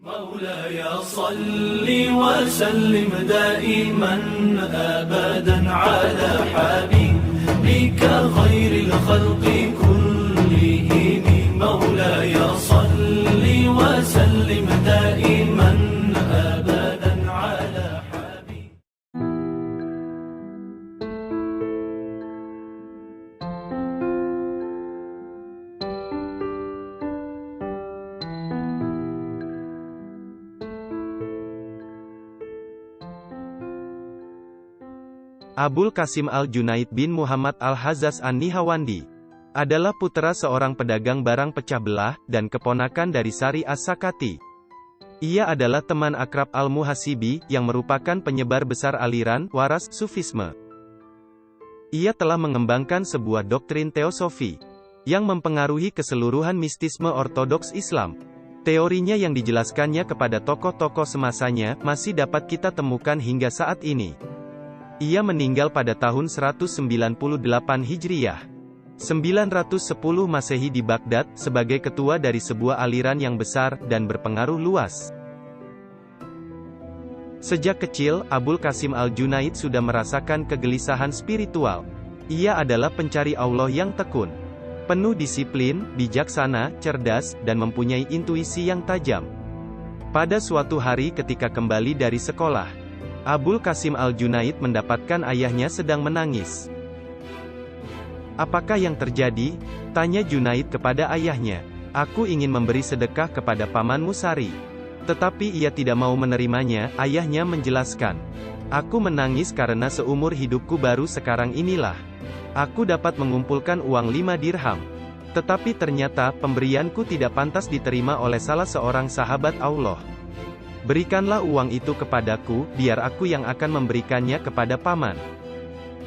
مولاي صل وسلم دائما أبدا على حبيبك خير الخلق كلهم. مولاي صل وسلم دائما أبدا على حبيبك. Abul Qasim Al-Junaid bin Muhammad Al-Hazzaz An-Nihawandi adalah putra seorang pedagang barang pecah belah, dan keponakan dari Sari As-Sakati. Ia adalah teman akrab Al-Muhasibi, yang merupakan penyebar besar aliran waras Sufisme. Ia telah mengembangkan sebuah doktrin teosofi yang mempengaruhi keseluruhan mistisme ortodoks Islam. Teorinya yang dijelaskannya kepada tokoh-tokoh semasanya, masih dapat kita temukan hingga saat ini. Ia meninggal pada tahun 198 Hijriyah, 910 Masehi di Baghdad, sebagai ketua dari sebuah aliran yang besar, dan berpengaruh luas. Sejak kecil, Abul Qasim Al-Junaid sudah merasakan kegelisahan spiritual. Ia adalah pencari Allah yang tekun, penuh disiplin, bijaksana, cerdas, dan mempunyai intuisi yang tajam. Pada suatu hari ketika kembali dari sekolah, Abul Qasim Al-Junaid mendapatkan ayahnya sedang menangis. "Apakah yang terjadi?" tanya Junaid kepada ayahnya. "Aku ingin memberi sedekah kepada pamanmu Sari, tetapi ia tidak mau menerimanya," ayahnya menjelaskan. "Aku menangis karena seumur hidupku baru sekarang inilah aku dapat mengumpulkan uang 5 dirham. Tetapi ternyata, pemberianku tidak pantas diterima oleh salah seorang sahabat Allah. Berikanlah uang itu kepadaku, biar aku yang akan memberikannya kepada paman.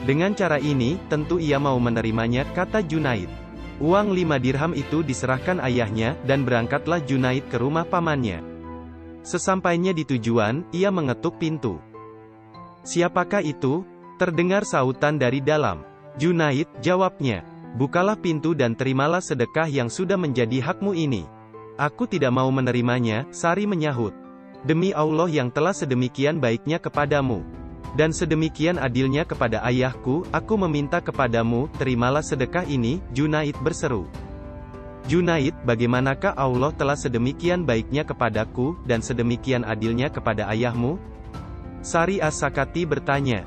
Dengan cara ini, tentu ia mau menerimanya," kata Junaid. Uang 5 dirham itu diserahkan ayahnya, dan berangkatlah Junaid ke rumah pamannya. Sesampainya di tujuan, ia mengetuk pintu. "Siapakah itu?" terdengar sautan dari dalam. "Junaid," jawabnya. "Bukalah pintu dan terimalah sedekah yang sudah menjadi hakmu ini." "Aku tidak mau menerimanya," Sari menyahut. "Demi Allah yang telah sedemikian baiknya kepadamu, dan sedemikian adilnya kepada ayahku, aku meminta kepadamu, terimalah sedekah ini," Junaid berseru. "Junaid, bagaimanakah Allah telah sedemikian baiknya kepadaku, dan sedemikian adilnya kepada ayahmu?" Sari As-Sakati bertanya.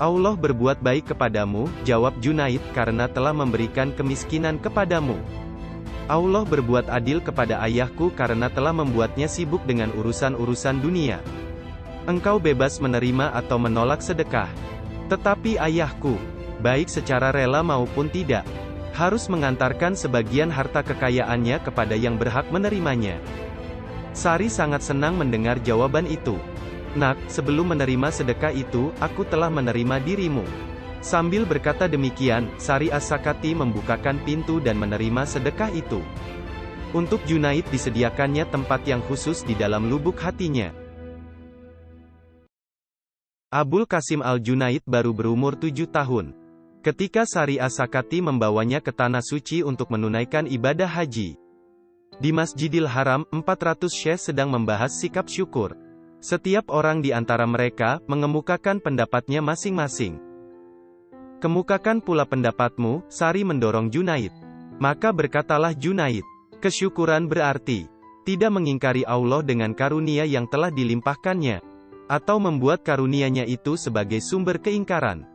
"Allah berbuat baik kepadamu," jawab Junaid, "karena telah memberikan kemiskinan kepadamu. Allah berbuat adil kepada ayahku karena telah membuatnya sibuk dengan urusan-urusan dunia. Engkau bebas menerima atau menolak sedekah. Tetapi ayahku, baik secara rela maupun tidak, harus mengantarkan sebagian harta kekayaannya kepada yang berhak menerimanya." Sari sangat senang mendengar jawaban itu. "Nak, sebelum menerima sedekah itu, aku telah menerima dirimu." Sambil berkata demikian, Sari As-Sakati membukakan pintu dan menerima sedekah itu. Untuk Junaid disediakannya tempat yang khusus di dalam lubuk hatinya. Abul Qasim Al-Junaid baru berumur 7 tahun. Ketika Sari As-Sakati membawanya ke Tanah Suci untuk menunaikan ibadah haji. Di Masjidil Haram, 400 syekh sedang membahas sikap syukur. Setiap orang di antara mereka, mengemukakan pendapatnya masing-masing. "Kemukakan pula pendapatmu," Sari mendorong Junaid. Maka berkatalah Junaid, "Kesyukuran berarti tidak mengingkari Allah dengan karunia yang telah dilimpahkannya, atau membuat karunia-Nya itu sebagai sumber keingkaran."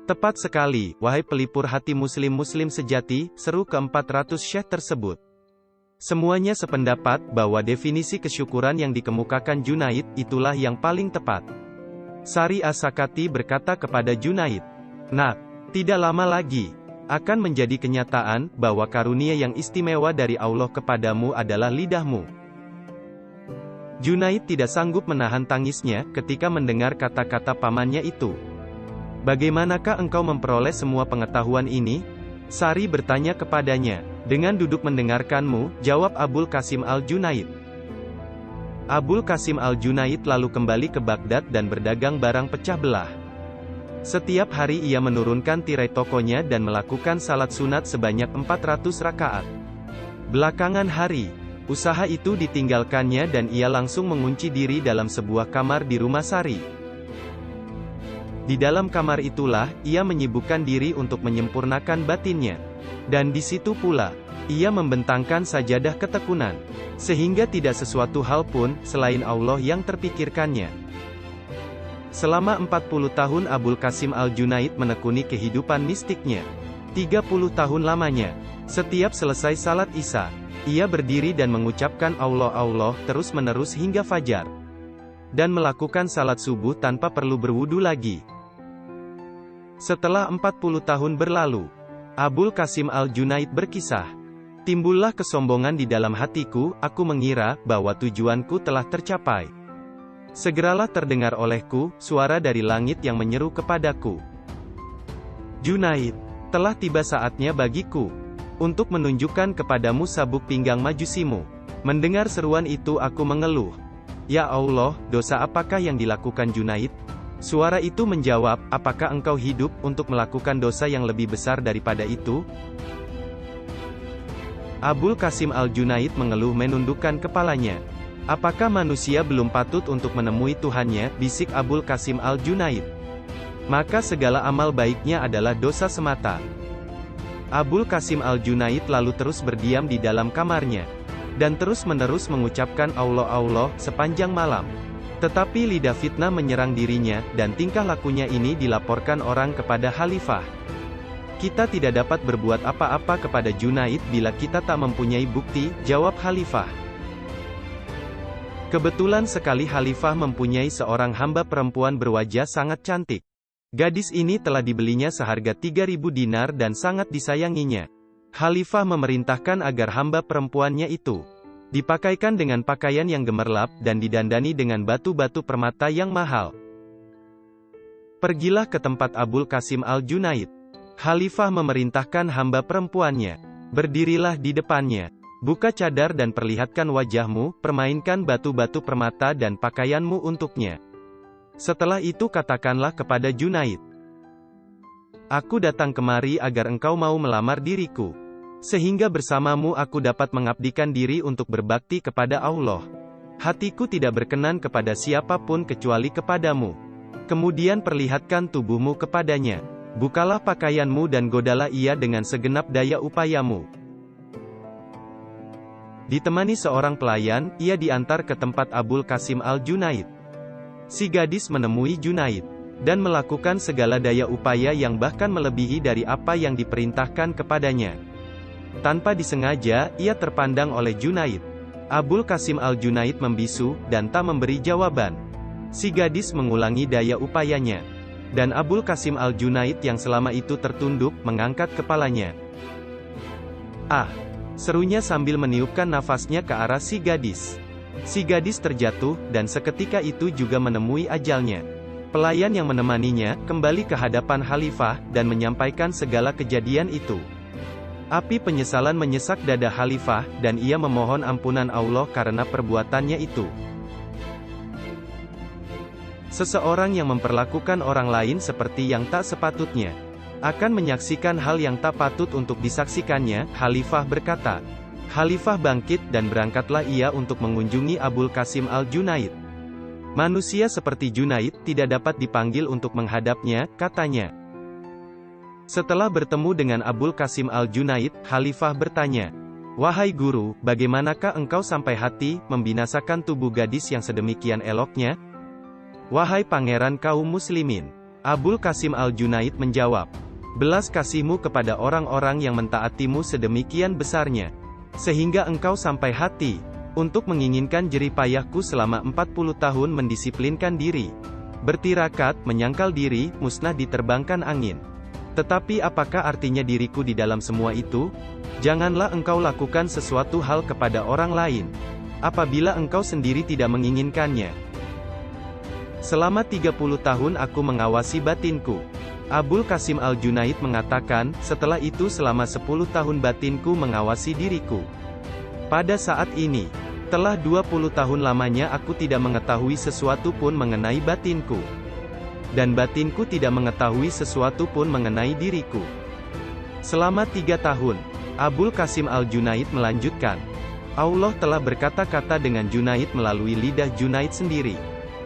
"Tepat sekali, wahai pelipur hati muslim-muslim sejati," seru ke-400 syekh tersebut. Semuanya sependapat bahwa definisi kesyukuran yang dikemukakan Junaid, itulah yang paling tepat. Sari As-Sakati berkata kepada Junaid, "Nak, tidak lama lagi akan menjadi kenyataan bahwa karunia yang istimewa dari Allah kepadamu adalah lidahmu." Junaid tidak sanggup menahan tangisnya ketika mendengar kata-kata pamannya itu. "Bagaimanakah engkau memperoleh semua pengetahuan ini?" Sari bertanya kepadanya. "Dengan duduk mendengarkanmu," jawab Abul Qasim Al-Junaid. Abul Qasim Al-Junaid lalu kembali ke Baghdad dan berdagang barang pecah belah. Setiap hari ia menurunkan tirai tokonya dan melakukan salat sunat sebanyak 400 rakaat. Belakangan hari, Usaha itu ditinggalkannya dan ia langsung mengunci diri dalam sebuah kamar di rumah Sari. Di dalam kamar itulah, ia menyibukkan diri untuk menyempurnakan batinnya. Dan di situ pula, ia membentangkan sajadah ketekunan. Sehingga tidak sesuatu hal pun, selain Allah yang terpikirkannya. Selama 40 tahun Abul Qasim Al-Junaid menekuni kehidupan mistiknya. 30 tahun lamanya. Setiap selesai salat Isya, ia berdiri dan mengucapkan Allah Allah terus-menerus hingga fajar. Dan melakukan salat subuh tanpa perlu berwudu lagi. Setelah 40 tahun berlalu, Abul Qasim Al-Junaid berkisah, "Timbullah kesombongan di dalam hatiku, aku mengira bahwa tujuanku telah tercapai. Segeralah terdengar olehku, suara dari langit yang menyeru kepadaku. Junaid, telah tiba saatnya bagiku untuk menunjukkan kepadamu sabuk pinggang majusimu." Mendengar seruan itu aku mengeluh, "Ya Allah, dosa apakah yang dilakukan Junaid?" Suara itu menjawab, "Apakah engkau hidup untuk melakukan dosa yang lebih besar daripada itu?" Abul Qasim Al-Junaid mengeluh menundukkan kepalanya. "Apakah manusia belum patut untuk menemui Tuhannya?" bisik Abul Qasim Al-Junaid. "Maka segala amal baiknya adalah dosa semata." Abul Qasim Al-Junaid lalu terus berdiam di dalam kamarnya, dan terus-menerus mengucapkan Allah Allah sepanjang malam. Tetapi lidah fitnah menyerang dirinya, dan tingkah lakunya ini dilaporkan orang kepada khalifah. "Kita tidak dapat berbuat apa-apa kepada Junaid bila kita tak mempunyai bukti," jawab khalifah. Kebetulan sekali khalifah mempunyai seorang hamba perempuan berwajah sangat cantik. Gadis ini telah dibelinya seharga 3.000 dinar dan sangat disayanginya. Khalifah memerintahkan agar hamba perempuannya itu dipakaikan dengan pakaian yang gemerlap, dan didandani dengan batu-batu permata yang mahal. Pergilah ke tempat Abul Qasim Al-Junaid. Khalifah memerintahkan hamba perempuannya, "Berdirilah di depannya. Buka cadar dan perlihatkan wajahmu, permainkan batu-batu permata dan pakaianmu untuknya. Setelah itu katakanlah kepada Junaid, 'Aku datang kemari agar engkau mau melamar diriku. Sehingga bersamamu aku dapat mengabdikan diri untuk berbakti kepada Allah. Hatiku tidak berkenan kepada siapapun kecuali kepadamu. Kemudian perlihatkan tubuhmu kepadanya. Bukalah pakaianmu dan godalah ia dengan segenap daya upayamu.' Ditemani seorang pelayan, ia diantar ke tempat Abul Qasim Al-Junaid. Si gadis menemui Junaid, dan melakukan segala daya upaya yang bahkan melebihi dari apa yang diperintahkan kepadanya. Tanpa disengaja, ia terpandang oleh Junaid. Abul Qasim Al-Junaid membisu, dan tak memberi jawaban. Si gadis mengulangi daya upayanya. Dan Abul Qasim Al-Junaid yang selama itu tertunduk, mengangkat kepalanya. "Ah!" serunya sambil meniupkan nafasnya ke arah si gadis. Si gadis terjatuh, dan seketika itu juga menemui ajalnya. Pelayan yang menemaninya, kembali ke hadapan khalifah, dan menyampaikan segala kejadian itu. Api penyesalan menyesak dada khalifah, dan ia memohon ampunan Allah karena perbuatannya itu. Seseorang yang memperlakukan orang lain seperti yang tak sepatutnya, akan menyaksikan hal yang tak patut untuk disaksikannya, khalifah berkata. Khalifah bangkit dan berangkatlah ia untuk mengunjungi Abul Qasim Al-Junaid. "Manusia seperti Junaid tidak dapat dipanggil untuk menghadapnya," katanya. Setelah bertemu dengan Abul Qasim Al-Junaid, khalifah bertanya, "Wahai guru, bagaimanakah engkau sampai hati membinasakan tubuh gadis yang sedemikian eloknya?" "Wahai pangeran kaum muslimin," Abul Qasim Al-Junaid menjawab, "belas kasihmu kepada orang-orang yang mentaatimu sedemikian besarnya, sehingga engkau sampai hati untuk menginginkan jerih payahku selama 40 tahun mendisiplinkan diri, bertirakat, menyangkal diri, musnah diterbangkan angin. Tetapi apakah artinya diriku di dalam semua itu? Janganlah engkau lakukan sesuatu hal kepada orang lain, apabila engkau sendiri tidak menginginkannya. Selama 30 tahun aku mengawasi batinku." Abul Qasim Al-Junaid mengatakan, "Setelah itu selama 10 tahun batinku mengawasi diriku. Pada saat ini, telah 20 tahun lamanya aku tidak mengetahui sesuatu pun mengenai batinku. Dan batinku tidak mengetahui sesuatu pun mengenai diriku." Selama 3 tahun, Abul Qasim Al-Junaid melanjutkan, Allah telah berkata-kata dengan Junaid melalui lidah Junaid sendiri.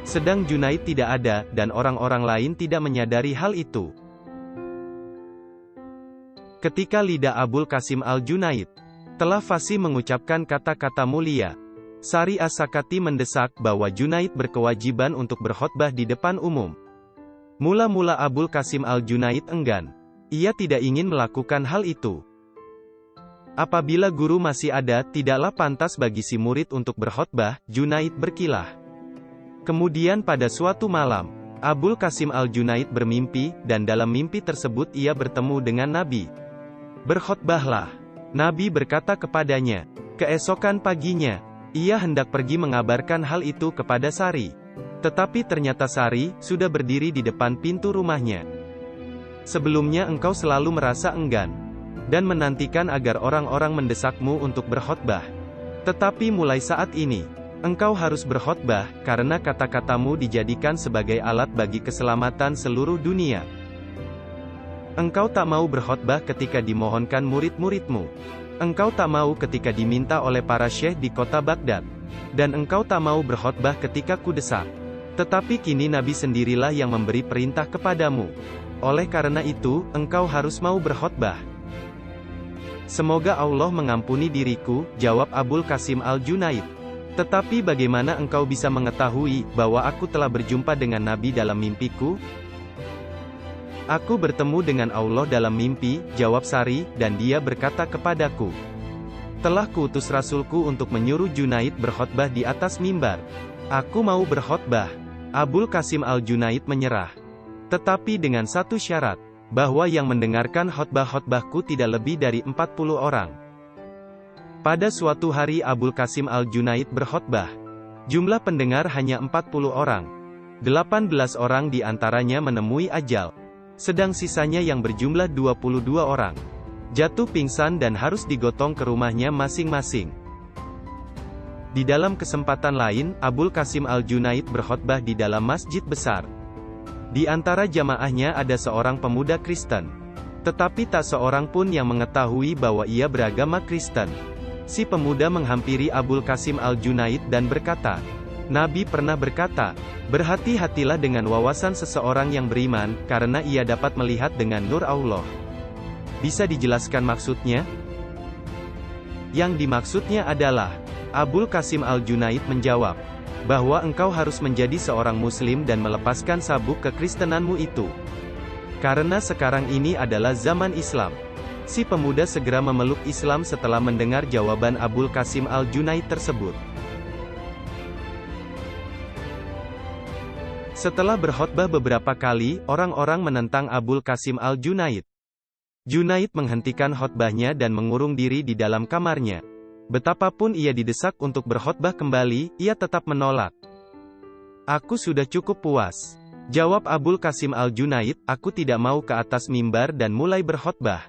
Sedang Junaid tidak ada, dan orang-orang lain tidak menyadari hal itu. Ketika lidah Abul Qasim Al-Junaid telah fasih mengucapkan kata-kata mulia, Sari As-Sakati mendesak bahwa Junaid berkewajiban untuk berkhotbah di depan umum. Mula-mula Abul Qasim Al-Junaid enggan. Ia tidak ingin melakukan hal itu. Apabila guru masih ada, tidaklah pantas bagi si murid untuk berkhotbah, Junaid berkilah. Kemudian pada suatu malam, Abul Qasim Al-Junaid bermimpi, dan dalam mimpi tersebut ia bertemu dengan Nabi. Berkhotbahlah. Nabi berkata kepadanya. Keesokan paginya, ia hendak pergi mengabarkan hal itu kepada Sari. Tetapi ternyata Sari sudah berdiri di depan pintu rumahnya. Sebelumnya engkau selalu merasa enggan dan menantikan agar orang-orang mendesakmu untuk berkhotbah. Tetapi mulai saat ini, engkau harus berkhotbah, karena kata-katamu dijadikan sebagai alat bagi keselamatan seluruh dunia. Engkau tak mau berkhotbah ketika dimohonkan murid-muridmu. Engkau tak mau ketika diminta oleh para syekh di kota Baghdad. Dan engkau tak mau berkhotbah ketika kudesak. Tetapi kini Nabi sendirilah yang memberi perintah kepadamu. Oleh karena itu, engkau harus mau berkhotbah. Semoga Allah mengampuni diriku, jawab Abul Qasim Al-Junaid. Tetapi bagaimana engkau bisa mengetahui bahwa aku telah berjumpa dengan Nabi dalam mimpiku? Aku bertemu dengan Allah dalam mimpi, jawab Sari, dan dia berkata kepadaku, telah kuutus Rasulku untuk menyuruh Junaid berkhotbah di atas mimbar. Aku mau berkhotbah. Abul Qasim Al-Junaid menyerah. Tetapi dengan satu syarat, bahwa yang mendengarkan khotbah-khotbahku tidak lebih dari 40 orang. Pada suatu hari Abul Qasim Al-Junaid berkhotbah. Jumlah pendengar hanya 40 orang. 18 orang di antaranya menemui ajal. Sedang sisanya yang berjumlah 22 orang jatuh pingsan dan harus digotong ke rumahnya masing-masing. Di dalam kesempatan lain, Abul Qasim Al-Junaid berkhotbah di dalam masjid besar. Di antara jamaahnya ada seorang pemuda Kristen. Tetapi tak seorang pun yang mengetahui bahwa ia beragama Kristen. Si pemuda menghampiri Abul Qasim Al-Junaid dan berkata, Nabi pernah berkata, berhati-hatilah dengan wawasan seseorang yang beriman, karena ia dapat melihat dengan nur Allah. Bisa dijelaskan maksudnya? Yang dimaksudnya adalah, Abul Qasim Al-Junaid menjawab, bahwa engkau harus menjadi seorang muslim dan melepaskan sabuk kekristenanmu itu. Karena sekarang ini adalah zaman Islam. Si pemuda segera memeluk Islam setelah mendengar jawaban Abul Qasim Al-Junaid tersebut. Setelah berkhotbah beberapa kali, orang-orang menentang Abul Qasim Al-Junaid. Junaid menghentikan khotbahnya dan mengurung diri di dalam kamarnya. Betapapun ia didesak untuk berkhotbah kembali, ia tetap menolak. Aku sudah cukup puas. Jawab Abul Qasim Al-Junaid, aku tidak mau ke atas mimbar dan mulai berkhotbah.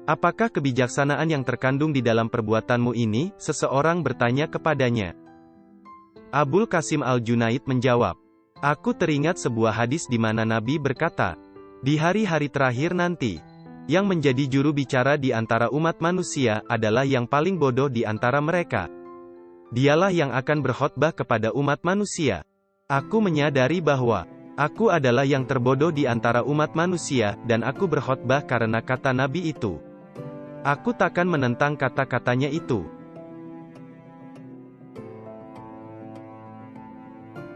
Apakah kebijaksanaan yang terkandung di dalam perbuatanmu ini? Seseorang bertanya kepadanya. Abul Qasim Al-Junaid menjawab, aku teringat sebuah hadis di mana Nabi berkata, di hari-hari terakhir nanti, yang menjadi juru bicara di antara umat manusia adalah yang paling bodoh di antara mereka. Dialah yang akan berkhotbah kepada umat manusia. Aku menyadari bahwa aku adalah yang terbodoh di antara umat manusia, dan aku berkhotbah karena kata Nabi itu. Aku takkan menentang kata-katanya itu.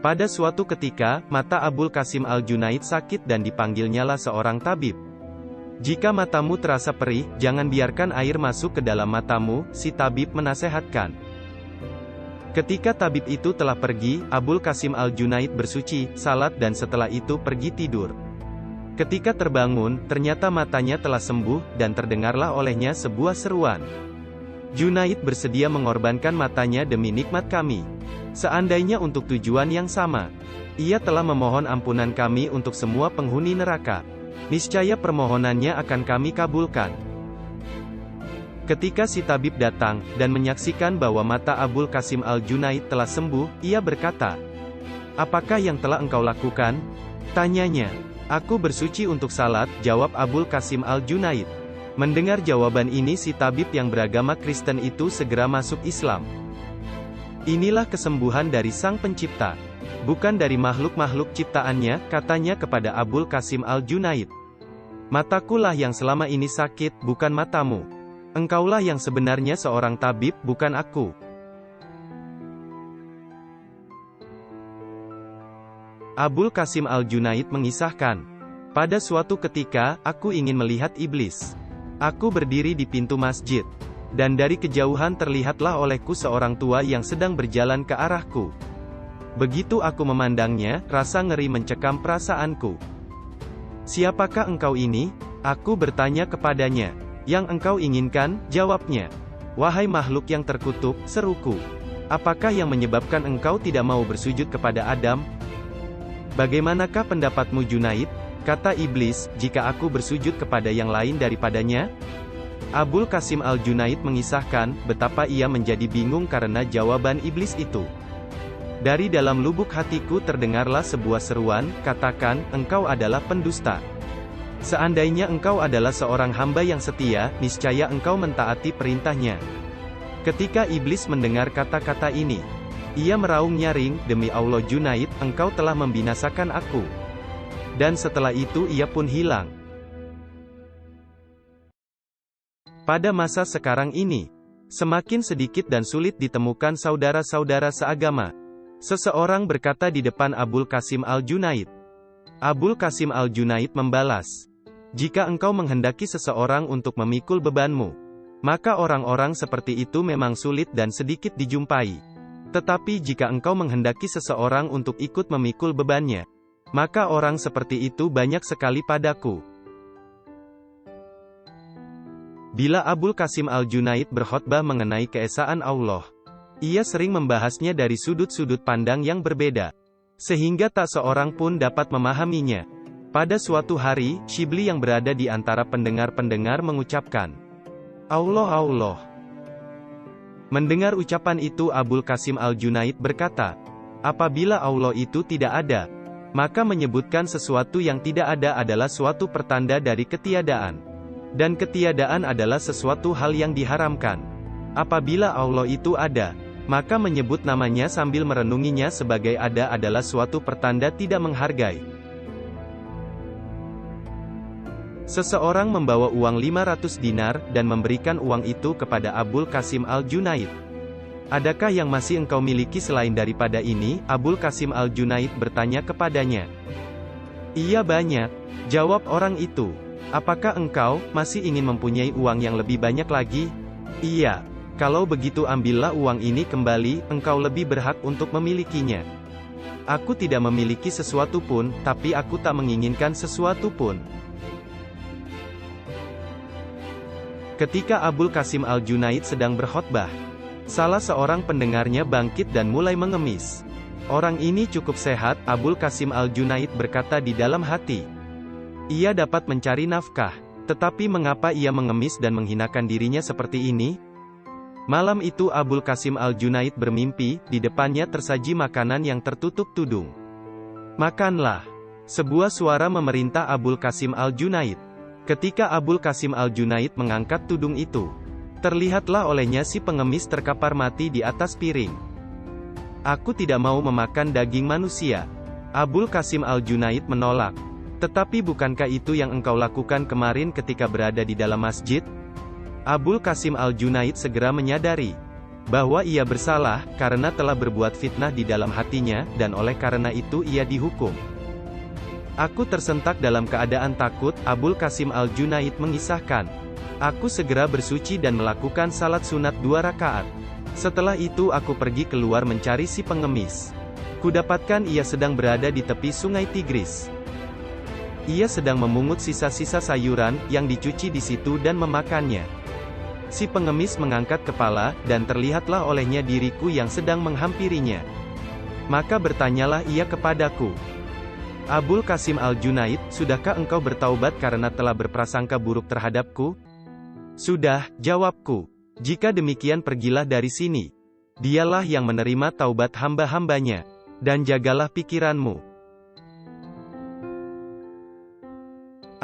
Pada suatu ketika, mata Abul Qasim Al-Junaid sakit dan dipanggilnyalah seorang tabib. Jika matamu terasa perih, jangan biarkan air masuk ke dalam matamu, si tabib menasehatkan. Ketika tabib itu telah pergi, Abul Qasim Al-Junaid bersuci, salat dan setelah itu pergi tidur. Ketika terbangun, ternyata matanya telah sembuh, dan terdengarlah olehnya sebuah seruan. Junaid bersedia mengorbankan matanya demi nikmat kami. Seandainya untuk tujuan yang sama, ia telah memohon ampunan kami untuk semua penghuni neraka. Niscaya permohonannya akan kami kabulkan. Ketika si tabib datang, dan menyaksikan bahwa mata Abul Qasim Al-Junaid telah sembuh, ia berkata, apakah yang telah engkau lakukan? Tanyanya. Aku bersuci untuk salat, jawab Abul Qasim Al-Junaid. Mendengar jawaban ini si tabib yang beragama Kristen itu segera masuk Islam. Inilah kesembuhan dari Sang Pencipta, bukan dari makhluk-makhluk ciptaannya, katanya kepada Abul Qasim Al-Junaid. Matakulah yang selama ini sakit, bukan matamu. Engkaulah yang sebenarnya seorang tabib, bukan aku. Abul Qasim Al-Junaid mengisahkan, pada suatu ketika, aku ingin melihat iblis. Aku berdiri di pintu masjid, dan dari kejauhan terlihatlah olehku seorang tua yang sedang berjalan ke arahku. Begitu aku memandangnya, rasa ngeri mencekam perasaanku. Siapakah engkau ini? Aku bertanya kepadanya. Yang engkau inginkan, jawabnya. Wahai makhluk yang terkutuk, seruku. Apakah yang menyebabkan engkau tidak mau bersujud kepada Adam? Bagaimanakah pendapatmu Junaid? Kata iblis, jika aku bersujud kepada yang lain daripadanya? Abul Qasim Al-Junaid mengisahkan, betapa ia menjadi bingung karena jawaban iblis itu. Dari dalam lubuk hatiku terdengarlah sebuah seruan, katakan, engkau adalah pendusta. Seandainya engkau adalah seorang hamba yang setia, niscaya engkau mentaati perintahnya. Ketika iblis mendengar kata-kata ini, ia meraung nyaring, demi Allah Junaid, engkau telah membinasakan aku. Dan setelah itu ia pun hilang. Pada masa sekarang ini, semakin sedikit dan sulit ditemukan saudara-saudara seagama. Seseorang berkata di depan Abul Qasim Al-Junaid. Abul Qasim Al-Junaid membalas, jika engkau menghendaki seseorang untuk memikul bebanmu, maka orang-orang seperti itu memang sulit dan sedikit dijumpai. Tetapi jika engkau menghendaki seseorang untuk ikut memikul bebannya, maka orang seperti itu banyak sekali padaku. Bila Abul Qasim Al-Junaid berkhotbah mengenai keesaan Allah, ia sering membahasnya dari sudut-sudut pandang yang berbeda, sehingga tak seorang pun dapat memahaminya. Pada suatu hari, Shibli yang berada di antara pendengar-pendengar mengucapkan, Allah Allah. Mendengar ucapan itu Abul Qasim Al-Junaid berkata, apabila Allah itu tidak ada, maka menyebutkan sesuatu yang tidak ada adalah suatu pertanda dari ketiadaan. Dan ketiadaan adalah sesuatu hal yang diharamkan. Apabila Allah itu ada, maka menyebut namanya sambil merenunginya sebagai ada adalah suatu pertanda tidak menghargai. Seseorang membawa uang 500 dinar, dan memberikan uang itu kepada Abul Qasim Al-Junaid. Adakah yang masih engkau miliki selain daripada ini? Abul Qasim Al-Junaid bertanya kepadanya. Iya banyak, jawab orang itu. Apakah engkau masih ingin mempunyai uang yang lebih banyak lagi? Iya. Kalau begitu ambillah uang ini kembali, engkau lebih berhak untuk memilikinya. Aku tidak memiliki sesuatu pun, tapi aku tak menginginkan sesuatu pun. Ketika Abul Qasim Al-Junaid sedang berkhotbah, salah seorang pendengarnya bangkit dan mulai mengemis. Orang ini cukup sehat, Abul Qasim Al-Junaid berkata di dalam hati. Ia dapat mencari nafkah, tetapi mengapa ia mengemis dan menghinakan dirinya seperti ini? Malam itu Abul Qasim Al-Junaid bermimpi, di depannya tersaji makanan yang tertutup tudung. Makanlah. Sebuah suara memerintah Abul Qasim Al-Junaid. Ketika Abul Qasim Al-Junaid mengangkat tudung itu, terlihatlah olehnya si pengemis terkapar mati di atas piring. Aku tidak mau memakan daging manusia. Abul Qasim Al-Junaid menolak. Tetapi bukankah itu yang engkau lakukan kemarin ketika berada di dalam masjid? Abul Qasim Al-Junaid segera menyadari bahwa ia bersalah, karena telah berbuat fitnah di dalam hatinya, dan oleh karena itu ia dihukum. Aku tersentak dalam keadaan takut, Abul Qasim Al-Junaid mengisahkan. Aku segera bersuci dan melakukan salat sunat 2 rakaat. Setelah itu aku pergi keluar mencari si pengemis. Kudapatkan ia sedang berada di tepi sungai Tigris. Ia sedang memungut sisa-sisa sayuran yang dicuci di situ dan memakannya. Si pengemis mengangkat kepala, dan terlihatlah olehnya diriku yang sedang menghampirinya. Maka bertanyalah ia kepadaku. Abul Qasim Al-Junaid, sudahkah engkau bertaubat karena telah berprasangka buruk terhadapku? Sudah, jawabku. Jika demikian pergilah dari sini. Dialah yang menerima taubat hamba-hambanya. Dan jagalah pikiranmu.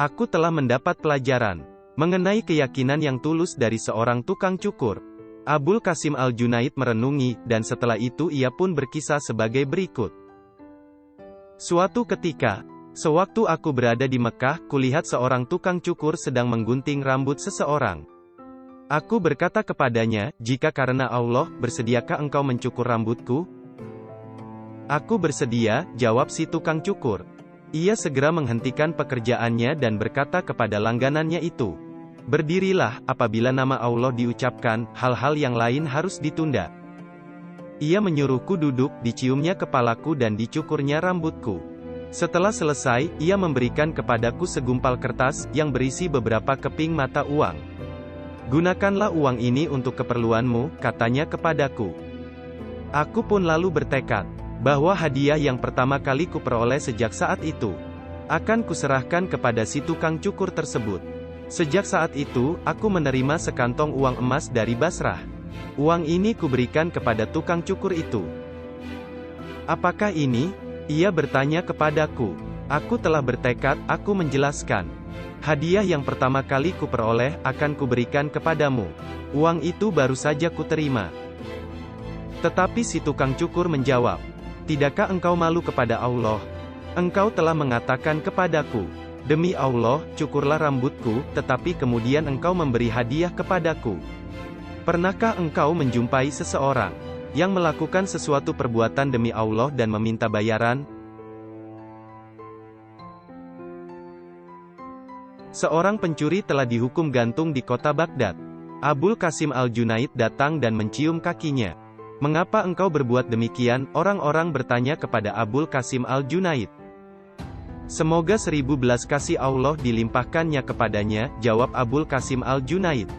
Aku telah mendapat pelajaran. Mengenai keyakinan yang tulus dari seorang tukang cukur, Abul Qasim Al-Junaid merenungi, dan setelah itu ia pun berkisah sebagai berikut. Suatu ketika, sewaktu aku berada di Mekah, kulihat seorang tukang cukur sedang menggunting rambut seseorang. Aku berkata kepadanya, "Jika karena Allah, bersediakah engkau mencukur rambutku?" "Aku bersedia," jawab si tukang cukur. Ia segera menghentikan pekerjaannya dan berkata kepada langganannya itu, "Berdirilah, apabila nama Allah diucapkan, hal-hal yang lain harus ditunda." Ia menyuruhku duduk, diciumnya kepalaku dan dicukurnya rambutku. Setelah selesai, ia memberikan kepadaku segumpal kertas, yang berisi beberapa keping mata uang. "Gunakanlah uang ini untuk keperluanmu," katanya kepadaku. Aku pun lalu bertekad, bahwa hadiah yang pertama kali kuperoleh sejak saat itu, akan kuserahkan kepada si tukang cukur tersebut. Sejak saat itu, aku menerima sekantong uang emas dari Basrah. Uang ini kuberikan kepada tukang cukur itu. "Apakah ini?" ia bertanya kepadaku. Aku telah bertekad, aku menjelaskan. "Hadiah yang pertama kali kuperoleh, akan kuberikan kepadamu. Uang itu baru saja kuterima." Tetapi si tukang cukur menjawab, "Tidakkah engkau malu kepada Allah? Engkau telah mengatakan kepadaku, 'Demi Allah, cukurlah rambutku,' tetapi kemudian engkau memberi hadiah kepadaku. Pernahkah engkau menjumpai seseorang yang melakukan sesuatu perbuatan demi Allah dan meminta bayaran?" Seorang pencuri telah dihukum gantung di kota Baghdad. Abul Qasim Al-Junaid datang dan mencium kakinya. "Mengapa engkau berbuat demikian?" orang-orang bertanya kepada Abul Qasim Al-Junaid. "Semoga 1000 belas kasih Allah dilimpahkannya kepadanya," jawab Abul Qasim Al-Junaid.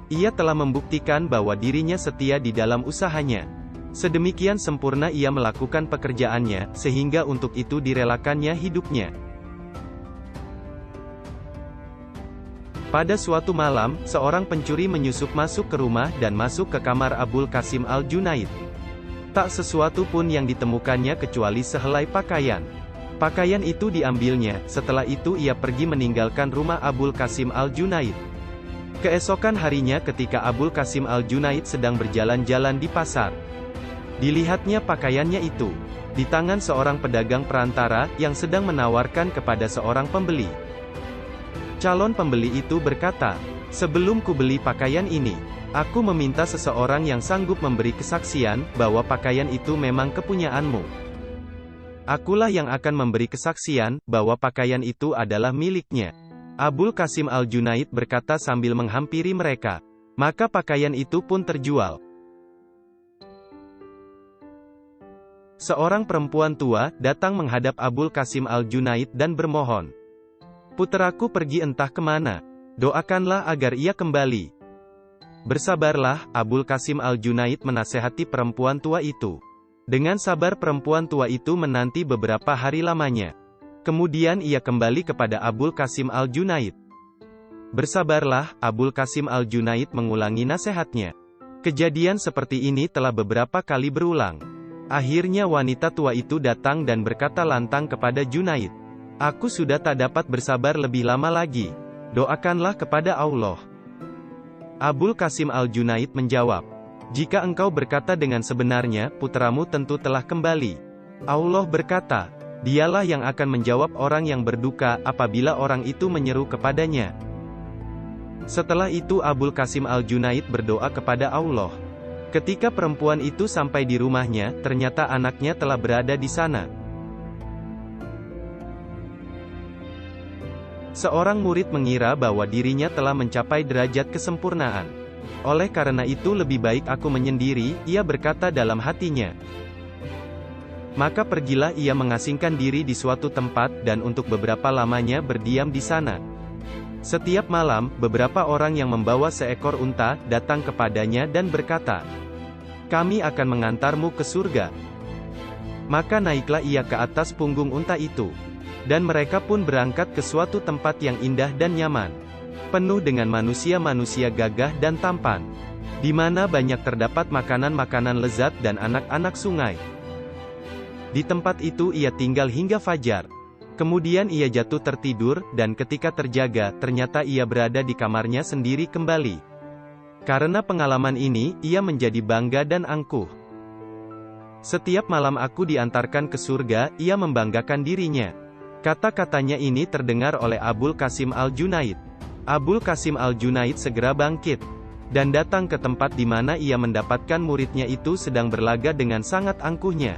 Ia telah membuktikan bahwa dirinya setia di dalam usahanya. Sedemikian sempurna ia melakukan pekerjaannya, sehingga untuk itu direlakannya hidupnya. Pada suatu malam, seorang pencuri menyusup masuk ke rumah dan masuk ke kamar Abul Qasim Al-Junaid. Tak sesuatu pun yang ditemukannya kecuali sehelai pakaian. Pakaian itu diambilnya, setelah itu ia pergi meninggalkan rumah Abul Qasim Al-Junaid. Keesokan harinya ketika Abul Qasim Al-Junaid sedang berjalan-jalan di pasar, dilihatnya pakaiannya itu di tangan seorang pedagang perantara, yang sedang menawarkan kepada seorang pembeli. Calon pembeli itu berkata, "Sebelum kubeli pakaian ini, aku meminta seseorang yang sanggup memberi kesaksian, bahwa pakaian itu memang kepunyaanmu. Akulah yang akan memberi kesaksian, bahwa pakaian itu adalah miliknya." Abul Qasim Al-Junaid berkata sambil menghampiri mereka. Maka pakaian itu pun terjual. Seorang perempuan tua datang menghadap Abul Qasim Al-Junaid dan bermohon, "Putraku pergi entah kemana. Doakanlah agar ia kembali." "Bersabarlah," Abul Qasim Al-Junaid menasehati perempuan tua itu. Dengan sabar perempuan tua itu menanti beberapa hari lamanya. Kemudian ia kembali kepada Abul Qasim Al-Junaid. "Bersabarlah," Abul Qasim Al-Junaid mengulangi nasihatnya. Kejadian seperti ini telah beberapa kali berulang. Akhirnya wanita tua itu datang dan berkata lantang kepada Junaid, "Aku sudah tak dapat bersabar lebih lama lagi. Doakanlah kepada Allah." Abul Qasim Al-Junaid menjawab, "Jika engkau berkata dengan sebenarnya, putramu tentu telah kembali. Allah berkata, Dialah yang akan menjawab orang yang berduka, apabila orang itu menyeru kepadanya." Setelah itu Abul Qasim Al-Junaid berdoa kepada Allah. Ketika perempuan itu sampai di rumahnya, ternyata anaknya telah berada di sana. Seorang murid mengira bahwa dirinya telah mencapai derajat kesempurnaan. Oleh karena itu lebih baik aku menyendiri, ia berkata dalam hatinya. Maka pergilah ia mengasingkan diri di suatu tempat, dan untuk beberapa lamanya berdiam di sana. Setiap malam, beberapa orang yang membawa seekor unta, datang kepadanya dan berkata, "Kami akan mengantarmu ke surga." Maka naiklah ia ke atas punggung unta itu. Dan mereka pun berangkat ke suatu tempat yang indah dan nyaman, penuh dengan manusia-manusia gagah dan tampan, di mana banyak terdapat makanan-makanan lezat dan anak-anak sungai. Di tempat itu ia tinggal hingga fajar. Kemudian ia jatuh tertidur, dan ketika terjaga, ternyata ia berada di kamarnya sendiri kembali. Karena pengalaman ini, ia menjadi bangga dan angkuh. Setiap malam aku diantarkan ke surga, ia membanggakan dirinya. Kata-katanya ini terdengar oleh Abul Qasim Al-Junaid. Abul Qasim Al-Junaid segera bangkit, dan datang ke tempat di mana ia mendapatkan muridnya itu sedang berlaga dengan sangat angkuhnya.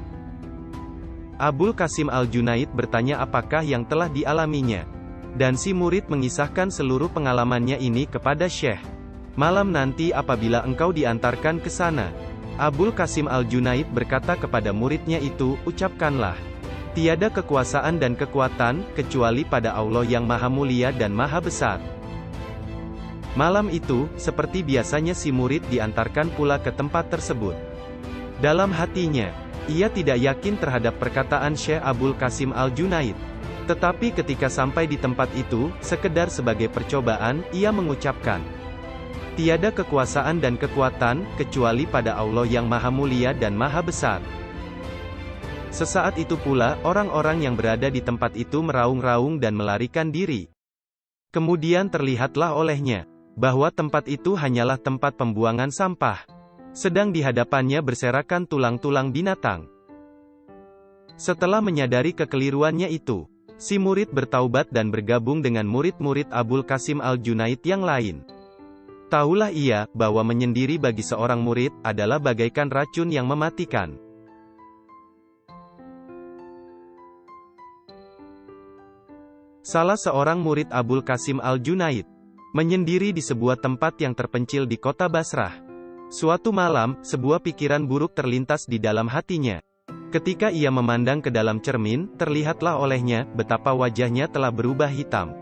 Abul Qasim Al-Junaid bertanya apakah yang telah dialaminya. Dan si murid mengisahkan seluruh pengalamannya ini kepada Syekh. Malam nanti apabila engkau diantarkan ke sana, Abul Qasim Al-Junaid berkata kepada muridnya itu, ucapkanlah, tiada kekuasaan dan kekuatan, kecuali pada Allah yang Maha Mulia dan Maha Besar. Malam itu, seperti biasanya si murid diantarkan pula ke tempat tersebut. Dalam hatinya, ia tidak yakin terhadap perkataan Syekh Abul Qasim Al-Junaid. Tetapi ketika sampai di tempat itu, sekedar sebagai percobaan, ia mengucapkan, tiada kekuasaan dan kekuatan, kecuali pada Allah yang Maha Mulia dan Maha Besar. Sesaat itu pula, orang-orang yang berada di tempat itu meraung-raung dan melarikan diri. Kemudian terlihatlah olehnya, bahwa tempat itu hanyalah tempat pembuangan sampah. Sedang di hadapannya berserakan tulang-tulang binatang. Setelah menyadari kekeliruannya itu, si murid bertaubat dan bergabung dengan murid-murid Abul Qasim Al-Junaid yang lain. Tahulah ia, bahwa menyendiri bagi seorang murid, adalah bagaikan racun yang mematikan. Salah seorang murid Abul Qasim Al-Junaid, menyendiri di sebuah tempat yang terpencil di kota Basrah. Suatu malam, sebuah pikiran buruk terlintas di dalam hatinya. Ketika ia memandang ke dalam cermin, terlihatlah olehnya, betapa wajahnya telah berubah hitam.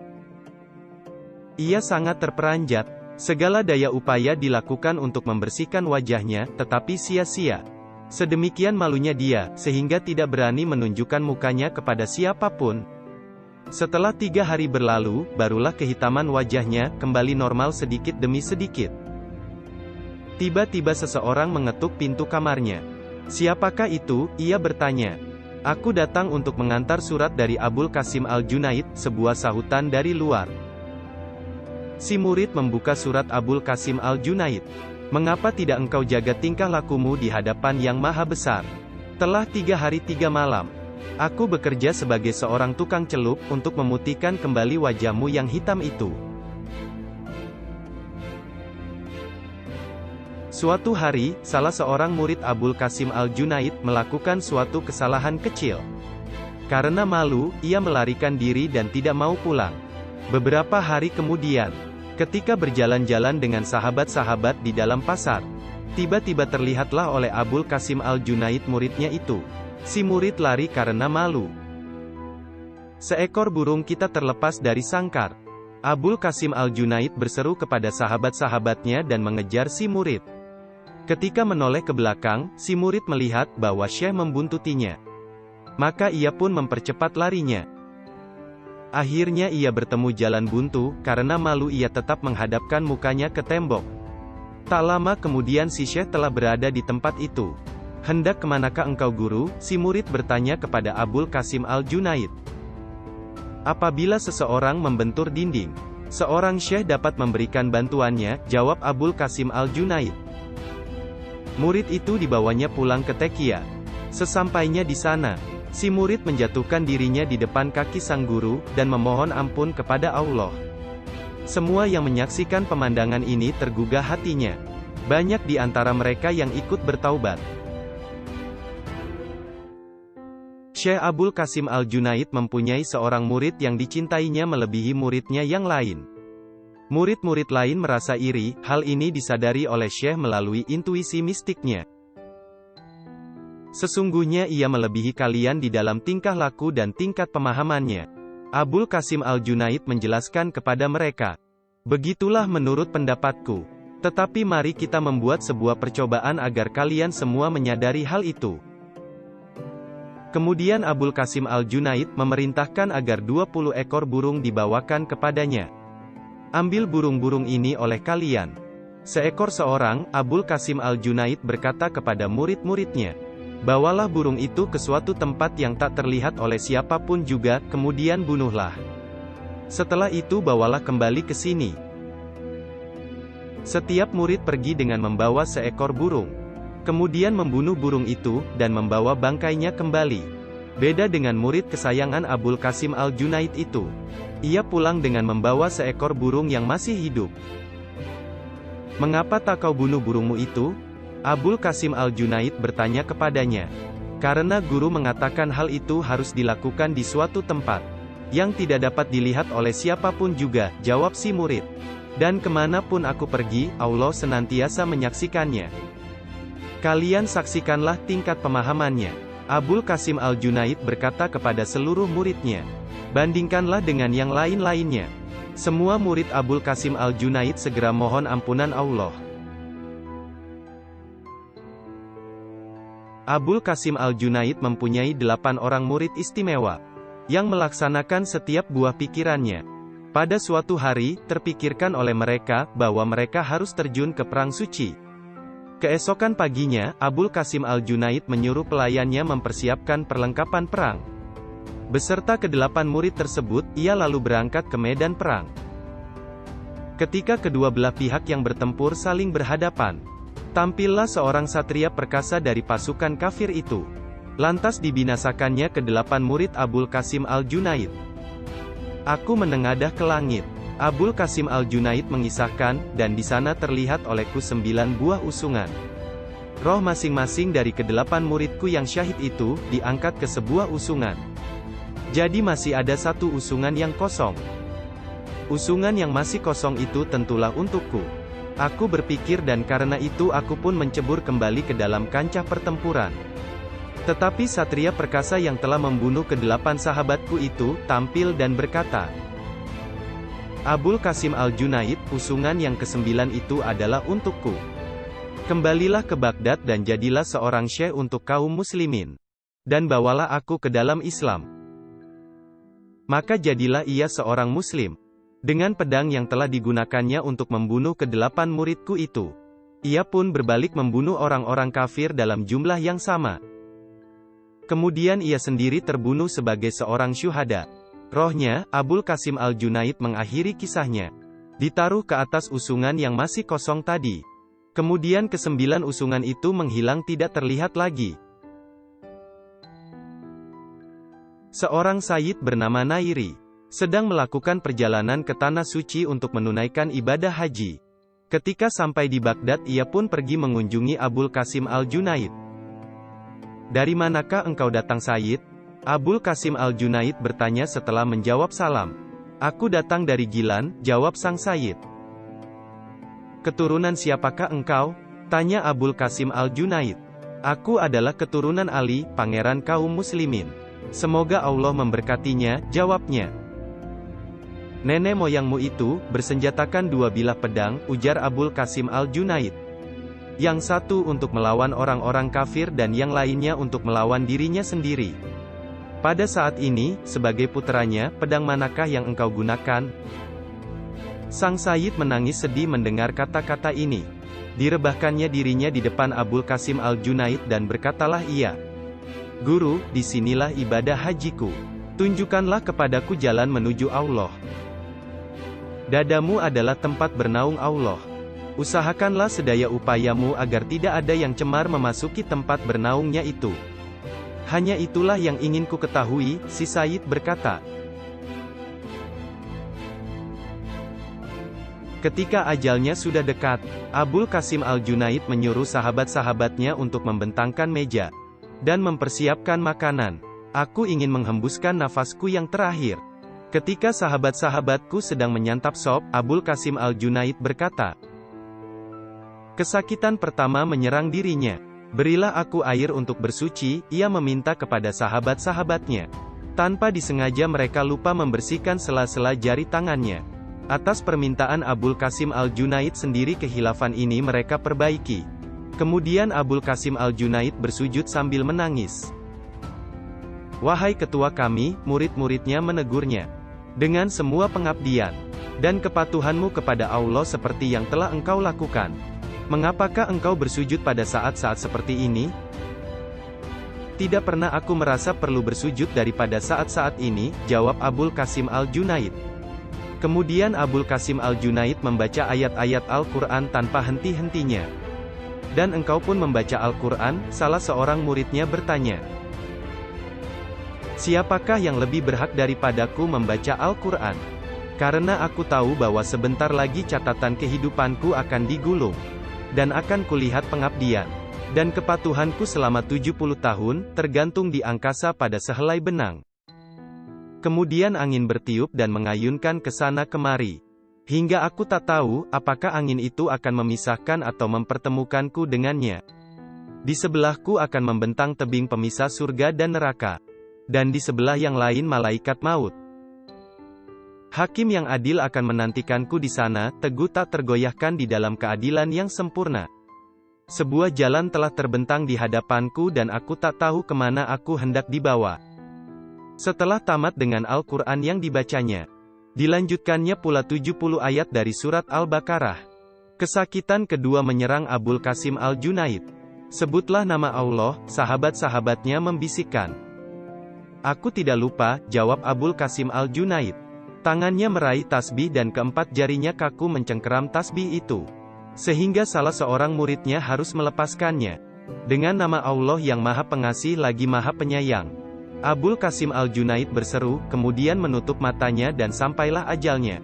Ia sangat terperanjat. Segala daya upaya dilakukan untuk membersihkan wajahnya, tetapi sia-sia. Sedemikian malunya dia, sehingga tidak berani menunjukkan mukanya kepada siapapun. Setelah 3 hari berlalu, barulah kehitaman wajahnya kembali normal sedikit demi sedikit. Tiba-tiba seseorang mengetuk pintu kamarnya. Siapakah itu? Ia bertanya. Aku datang untuk mengantar surat dari Abul Qasim Al-Junaid, sebuah sahutan dari luar. Si murid membuka surat Abul Qasim Al-Junaid. Mengapa tidak engkau jaga tingkah lakumu di hadapan yang Maha Besar? Telah 3 hari 3 malam. Aku bekerja sebagai seorang tukang celup untuk memutihkan kembali wajahmu yang hitam itu. Suatu hari, salah seorang murid Abul Qasim Al-Junaid melakukan suatu kesalahan kecil. Karena malu, ia melarikan diri dan tidak mau pulang. Beberapa hari kemudian, ketika berjalan-jalan dengan sahabat-sahabat di dalam pasar, tiba-tiba terlihatlah oleh Abul Qasim Al-Junaid muridnya itu. Si murid lari karena malu. Seekor burung kita terlepas dari sangkar. Abul Qasim Al-Junaid berseru kepada sahabat-sahabatnya dan mengejar si murid. Ketika menoleh ke belakang, si murid melihat bahwa Syekh membuntutinya. Maka ia pun mempercepat larinya. Akhirnya ia bertemu jalan buntu, karena malu ia tetap menghadapkan mukanya ke tembok. Tak lama kemudian si Syekh telah berada di tempat itu. Hendak kemanakah engkau guru? Si murid bertanya kepada Abul Qasim Al-Junaid. Apabila seseorang membentur dinding, seorang Syekh dapat memberikan bantuannya, jawab Abul Qasim Al-Junaid. Murid itu dibawanya pulang ke Tekia. Sesampainya di sana, si murid menjatuhkan dirinya di depan kaki sang guru, dan memohon ampun kepada Allah. Semua yang menyaksikan pemandangan ini tergugah hatinya. Banyak di antara mereka yang ikut bertaubat. Syekh Abul Qasim Al-Junaid mempunyai seorang murid yang dicintainya melebihi muridnya yang lain. Murid-murid lain merasa iri, hal ini disadari oleh Syekh melalui intuisi mistiknya. Sesungguhnya ia melebihi kalian di dalam tingkah laku dan tingkat pemahamannya. Abul Qasim Al-Junaid menjelaskan kepada mereka. Begitulah menurut pendapatku. Tetapi mari kita membuat sebuah percobaan agar kalian semua menyadari hal itu. Kemudian Abul Qasim Al-Junaid memerintahkan agar 20 ekor burung dibawakan kepadanya. Ambil burung-burung ini oleh kalian. Seekor seorang, Abul Qasim Al-Junaid berkata kepada murid-muridnya. Bawalah burung itu ke suatu tempat yang tak terlihat oleh siapapun juga, kemudian bunuhlah. Setelah itu bawalah kembali ke sini. Setiap murid pergi dengan membawa seekor burung. Kemudian membunuh burung itu, dan membawa bangkainya kembali. Beda dengan murid kesayangan Abul Qasim Al-Junaid itu. Ia pulang dengan membawa seekor burung yang masih hidup. "Mengapa tak kau bunuh burungmu itu?" Abul Qasim Al-Junaid bertanya kepadanya. "Karena guru mengatakan hal itu harus dilakukan di suatu tempat yang tidak dapat dilihat oleh siapapun juga," jawab si murid. "Dan kemanapun aku pergi, Allah senantiasa menyaksikannya." Kalian saksikanlah tingkat pemahamannya. Abul Qasim Al-Junaid berkata kepada seluruh muridnya. Bandingkanlah dengan yang lain-lainnya. Semua murid Abul Qasim Al-Junaid segera mohon ampunan Allah. Abul Qasim Al-Junaid mempunyai 8 orang murid istimewa, yang melaksanakan setiap buah pikirannya. Pada suatu hari, terpikirkan oleh mereka, bahwa mereka harus terjun ke perang suci. Keesokan paginya, Abul Qasim Al-Junaid menyuruh pelayannya mempersiapkan perlengkapan perang. Beserta ke-8 murid tersebut, ia lalu berangkat ke medan perang. Ketika kedua belah pihak yang bertempur saling berhadapan, tampillah seorang satria perkasa dari pasukan kafir itu. Lantas dibinasakannya ke-8 murid Abul Qasim Al-Junaid. "Aku menengadah ke langit," Abul Qasim Al-Junaid mengisahkan, "dan di sana terlihat olehku 9 buah usungan. Roh masing-masing dari ke-8 muridku yang syahid itu, diangkat ke sebuah usungan. Jadi masih ada 1 usungan yang kosong. Usungan yang masih kosong itu tentulah untukku. Aku berpikir dan karena itu aku pun mencebur kembali ke dalam kancah pertempuran. Tetapi satria perkasa yang telah membunuh ke-8 sahabatku itu, tampil dan berkata, 'Abul Qasim Al-Junaid, usungan yang ke-9 itu adalah untukku. Kembalilah ke Baghdad dan jadilah seorang syekh untuk kaum muslimin. Dan bawalah aku ke dalam Islam.' Maka jadilah ia seorang muslim. Dengan pedang yang telah digunakannya untuk membunuh ke-8 muridku itu, ia pun berbalik membunuh orang-orang kafir dalam jumlah yang sama. Kemudian ia sendiri terbunuh sebagai seorang syuhada. Rohnya, Abul Qasim Al-Junaid mengakhiri kisahnya, ditaruh ke atas usungan yang masih kosong tadi. Kemudian ke-9 usungan itu menghilang tidak terlihat lagi. Seorang sayyid bernama Nairi sedang melakukan perjalanan ke Tanah Suci untuk menunaikan ibadah haji. Ketika sampai di Baghdad ia pun pergi mengunjungi Abul Qasim Al-Junaid. "Dari manakah engkau datang sayyid?" Abul Qasim Al-Junaid bertanya setelah menjawab salam. "Aku datang dari Gilan," jawab sang sayyid. "Keturunan siapakah engkau?" tanya Abul Qasim Al-Junaid. "Aku adalah keturunan Ali, pangeran kaum muslimin. Semoga Allah memberkatinya," jawabnya. "Nenek moyangmu itu, bersenjatakan 2 bilah pedang," ujar Abul Qasim Al-Junaid. "Yang satu untuk melawan orang-orang kafir dan yang lainnya untuk melawan dirinya sendiri. Pada saat ini, sebagai putranya, pedang manakah yang engkau gunakan?" Sang sayyid menangis sedih mendengar kata-kata ini. Direbahkannya dirinya di depan Abul Qasim Al-Junaid dan berkatalah ia, "Guru, disinilah ibadah hajiku. Tunjukkanlah kepadaku jalan menuju Allah. Dadamu adalah tempat bernaung Allah. Usahakanlah sedaya upayamu agar tidak ada yang cemar memasuki tempat bernaungnya itu. Hanya itulah yang ingin ku ketahui," si sayyid berkata. Ketika ajalnya sudah dekat, Abul Qasim Al-Junaid menyuruh sahabat-sahabatnya untuk membentangkan meja dan mempersiapkan makanan. "Aku ingin menghembuskan nafasku yang terakhir." Ketika sahabat-sahabatku sedang menyantap sop, Abul Qasim Al-Junaid berkata, "Kesakitan pertama menyerang dirinya. Berilah aku air untuk bersuci," ia meminta kepada sahabat-sahabatnya. Tanpa disengaja mereka lupa membersihkan sela-sela jari tangannya. Atas permintaan Abul Qasim Al-Junaid sendiri kehilafan ini mereka perbaiki. Kemudian Abul Qasim Al-Junaid bersujud sambil menangis. "Wahai ketua kami," murid-muridnya menegurnya, "dengan semua pengabdian dan kepatuhanmu kepada Allah seperti yang telah engkau lakukan, mengapakah engkau bersujud pada saat-saat seperti ini?" Tidak pernah aku merasa perlu bersujud daripada saat-saat ini, jawab Abul Qasim Al-Junaid. Kemudian Abul Qasim Al-Junaid membaca ayat-ayat Al-Quran tanpa henti-hentinya. Dan engkau pun membaca Al-Quran, salah seorang muridnya bertanya. Siapakah yang lebih berhak daripadaku membaca Al-Quran? Karena aku tahu bahwa sebentar lagi catatan kehidupanku akan digulung. Dan akan kulihat pengabdian dan kepatuhanku selama 70 tahun, tergantung di angkasa pada sehelai benang. Kemudian angin bertiup dan mengayunkan ke sana kemari. Hingga aku tak tahu, apakah angin itu akan memisahkan atau mempertemukanku dengannya. Di sebelahku akan membentang tebing pemisah surga dan neraka. Dan di sebelah yang lain malaikat maut. Hakim yang adil akan menantikanku di sana, teguh tak tergoyahkan di dalam keadilan yang sempurna. Sebuah jalan telah terbentang di hadapanku dan aku tak tahu kemana aku hendak dibawa. Setelah tamat dengan Al-Quran yang dibacanya, dilanjutkannya pula 70 ayat dari surat Al-Baqarah. Kesakitan kedua menyerang Abul Qasim Al-Junaid. Sebutlah nama Allah, sahabat-sahabatnya membisikkan. Aku tidak lupa, jawab Abul Qasim Al-Junaid. Tangannya meraih tasbih dan keempat jarinya kaku mencengkeram tasbih itu. Sehingga salah seorang muridnya harus melepaskannya. Dengan nama Allah yang Maha Pengasih lagi Maha Penyayang. Abul Qasim Al-Junaid berseru, kemudian menutup matanya dan sampailah ajalnya.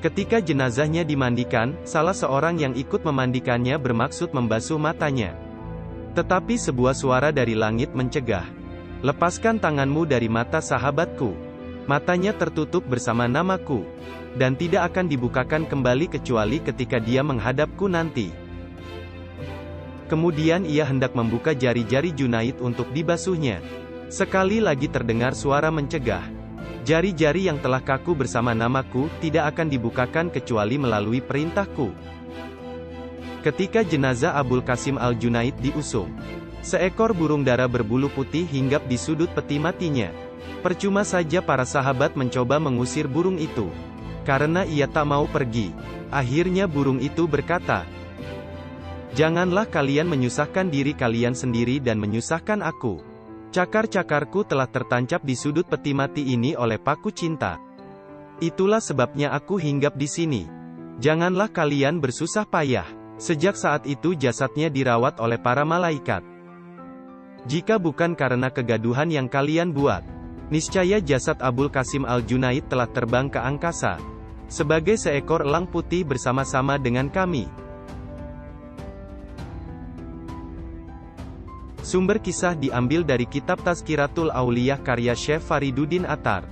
Ketika jenazahnya dimandikan, salah seorang yang ikut memandikannya bermaksud membasuh matanya. Tetapi sebuah suara dari langit mencegah. Lepaskan tanganmu dari mata sahabatku. Matanya tertutup bersama namaku. Dan tidak akan dibukakan kembali kecuali ketika dia menghadapku nanti. Kemudian ia hendak membuka jari-jari Junaid untuk dibasuhnya. Sekali lagi terdengar suara mencegah. Jari-jari yang telah kaku bersama namaku, tidak akan dibukakan kecuali melalui perintahku. Ketika jenazah Abul Qasim Al-Junaid diusung, seekor burung dara berbulu putih hinggap di sudut peti matinya. Percuma saja para sahabat mencoba mengusir burung itu. Karena ia tak mau pergi. Akhirnya burung itu berkata, "Janganlah kalian menyusahkan diri kalian sendiri dan menyusahkan aku. Cakar-cakarku telah tertancap di sudut peti mati ini oleh paku cinta. Itulah sebabnya aku hinggap di sini. Janganlah kalian bersusah payah." Sejak saat itu jasadnya dirawat oleh para malaikat. Jika bukan karena kegaduhan yang kalian buat, niscaya jasad Abul Qasim Al-Junaid telah terbang ke angkasa. Sebagai seekor elang putih bersama-sama dengan kami. Sumber kisah diambil dari kitab Tazkiratul Auliyah karya Syekh Fariduddin Attar.